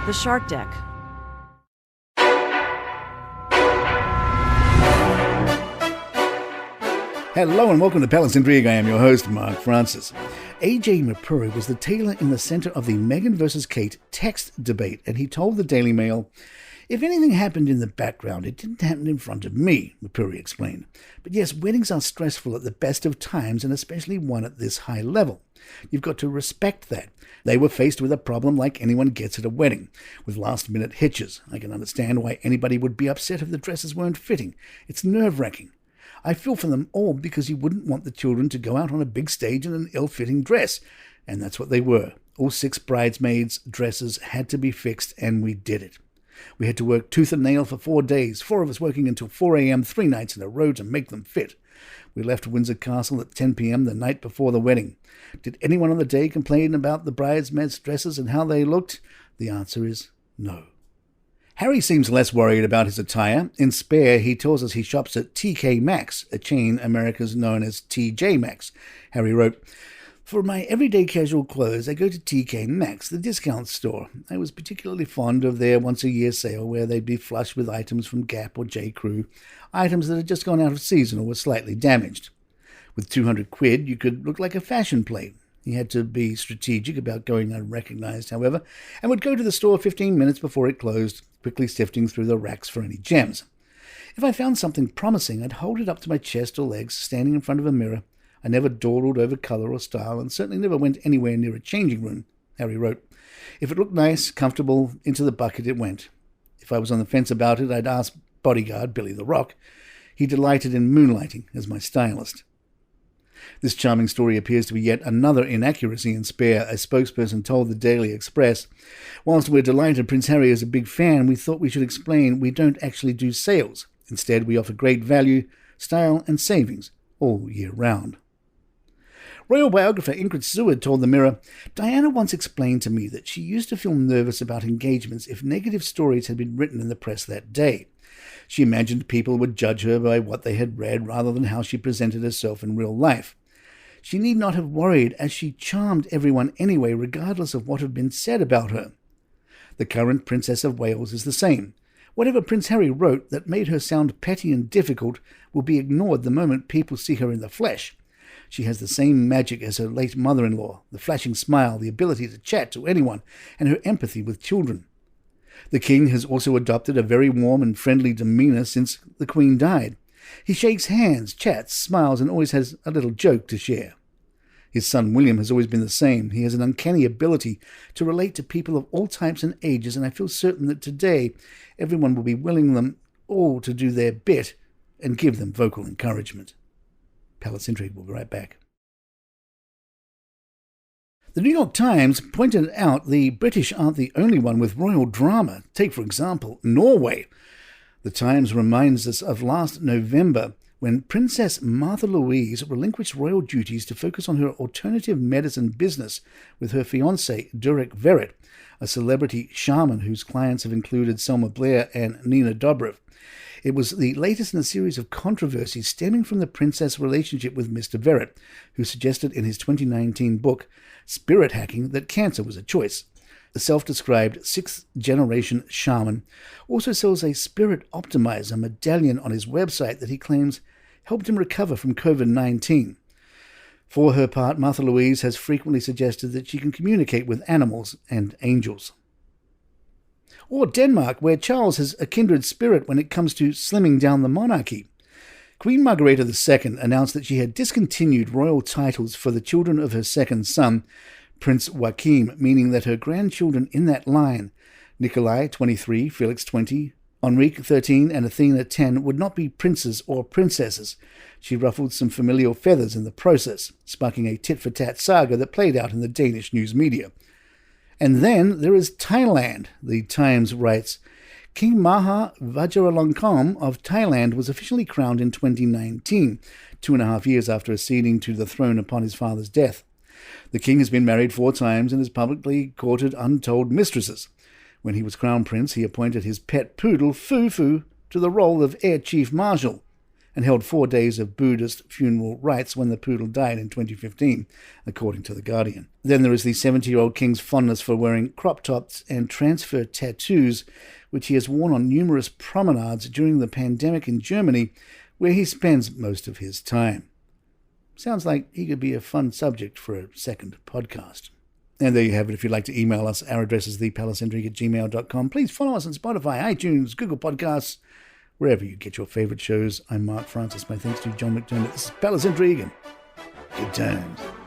The Shark Deck. Hello and welcome to Palace Intrigue. I am your host, Mark Francis. AJ Mapuri was the tailor in the centre of the Meghan versus Kate text debate, and he told the Daily Mail, "If anything happened in the background, it didn't happen in front of me," Mapuri explained. "But yes, weddings are stressful at the best of times, and especially one at this high level. You've got to respect that. They were faced with a problem like anyone gets at a wedding, with last-minute hitches. I can understand why anybody would be upset if the dresses weren't fitting. It's nerve-wracking. I feel for them all because you wouldn't want the children to go out on a big stage in an ill-fitting dress." And that's what they were. All 6 bridesmaids' dresses had to be fixed, and we did it. We had to work tooth and nail for 4 days, 4 of us working until 4 a.m. 3 nights in a row to make them fit. We left Windsor Castle at 10 p.m. the night before the wedding. Did anyone on the day complain about the bridesmaids' dresses and how they looked? The answer is no. Harry seems less worried about his attire. In Spare, he tells us he shops at TK Maxx, a chain America's known as TJ Maxx. Harry wrote, "For my everyday casual clothes, I go to TK Maxx, the discount store. I was particularly fond of their once-a-year sale where they'd be flush with items from Gap or J. Crew, items that had just gone out of season or were slightly damaged. With 200 quid, you could look like a fashion plate. He had to be strategic about going unrecognized, however, and would go to the store 15 minutes before it closed, quickly sifting through the racks for any gems. If I found something promising, I'd hold it up to my chest or legs, standing in front of a mirror. I never dawdled over colour or style, and certainly never went anywhere near a changing room," Harry wrote. "If it looked nice, comfortable, into the bucket it went. If I was on the fence about it, I'd ask bodyguard Billy the Rock. He delighted in moonlighting as my stylist." This charming story appears to be yet another inaccuracy in Spare. A spokesperson told the Daily Express, "Whilst we're delighted Prince Harry is a big fan, we thought we should explain we don't actually do sales. Instead, we offer great value, style and savings all year round." Royal biographer Ingrid Seward told the Mirror, "Diana once explained to me that she used to feel nervous about engagements if negative stories had been written in the press that day. She imagined people would judge her by what they had read rather than how she presented herself in real life. She need not have worried, as she charmed everyone anyway, regardless of what had been said about her. The current Princess of Wales is the same. Whatever Prince Harry wrote that made her sound petty and difficult will be ignored the moment people see her in the flesh. She has the same magic as her late mother-in-law, the flashing smile, the ability to chat to anyone, and her empathy with children. The King has also adopted a very warm and friendly demeanour since the Queen died. He shakes hands, chats, smiles, and always has a little joke to share. His son William has always been the same. He has an uncanny ability to relate to people of all types and ages, and I feel certain that today everyone will be willing them all to do their bit and give them vocal encouragement." Palace Intrigue will be right back. The New York Times pointed out the British aren't the only one with royal drama. Take, for example, Norway. The Times reminds us of last November when Princess Martha Louise relinquished royal duties to focus on her alternative medicine business with her fiancé, Durek Verrett, a celebrity shaman whose clients have included Selma Blair and Nina Dobrev. It was the latest in a series of controversies stemming from the princess' relationship with Mr. Verrett, who suggested in his 2019 book, Spirit Hacking, that cancer was a choice. The self-described 6th-generation shaman also sells a Spirit Optimizer medallion on his website that he claims helped him recover from COVID-19. For her part, Martha Louise has frequently suggested that she can communicate with animals and angels. Or Denmark, where Charles has a kindred spirit when it comes to slimming down the monarchy. Queen Margrethe II announced that she had discontinued royal titles for the children of her second son, Prince Joachim, meaning that her grandchildren in that line, Nikolai, 23, Felix, 20, Henrique, 13, and Athena, 10, would not be princes or princesses. She ruffled some familial feathers in the process, sparking a tit-for-tat saga that played out in the Danish news media. And then there is Thailand, the Times writes. King Maha Vajiralongkorn of Thailand was officially crowned in 2019, 2.5 years after acceding to the throne upon his father's death. The king has been married 4 times and has publicly courted untold mistresses. When he was crown prince, he appointed his pet poodle, Fufu, to the role of Air Chief Marshal. and held 4 days of Buddhist funeral rites when the poodle died in 2015, according to The Guardian. Then there is the 70-year-old king's fondness for wearing crop tops and transfer tattoos, which he has worn on numerous promenades during the pandemic in Germany, where he spends most of his time. Sounds like he could be a fun subject for a second podcast. And there you have it. If you'd like to email us, our address is thepalacintrigue@gmail.com. Please follow us on Spotify, iTunes, Google Podcasts, wherever you get your favorite shows. I'm Mark Francis. My thanks to John McDermott. This is Palace Intrigue, and good times.